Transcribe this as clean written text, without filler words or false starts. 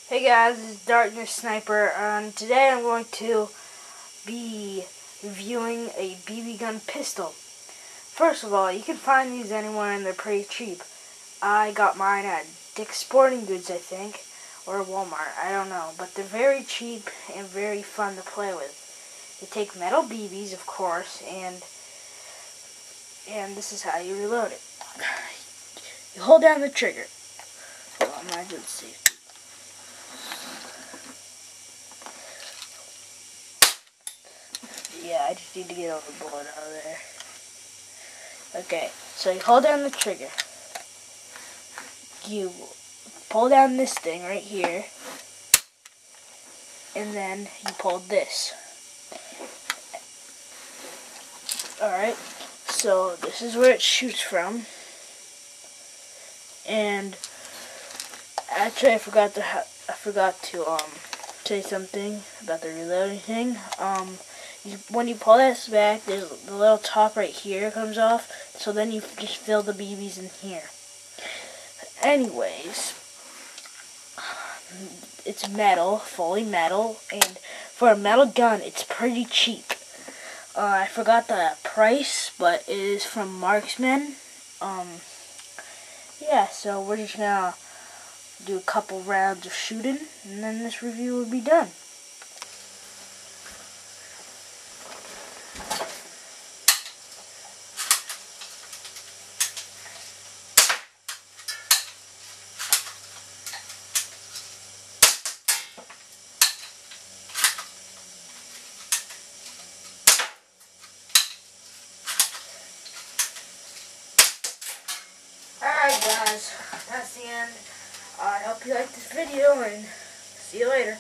Hey guys, this is Darkness Sniper, and today I'm going to be reviewing a BB gun pistol. First of all, you can find these anywhere and they're pretty cheap. I got mine at Dick's Sporting Goods, I think, or Walmart, I don't know, but they're very cheap and very fun to play with. They take metal BBs, of course, and this is how you reload it. You hold down the trigger. Hold on, I'm not doing safety. Yeah, I just need to get all the bullet out of there. Okay, so you hold down the trigger. You pull down this thing right here. And then you pull this. Alright, so this is where it shoots from. And actually I forgot to say something about the reloading thing. When you pull this back, there's the little top right here comes off, so then you just fill the BBs in here. Anyways, it's metal, fully metal, and for a metal gun, it's pretty cheap. I forgot the price, but it is from Marksman. Yeah, so we're just gonna do a couple rounds of shooting, and then this review will be done. Alright guys, that's the end. I hope you liked this video, and see you later.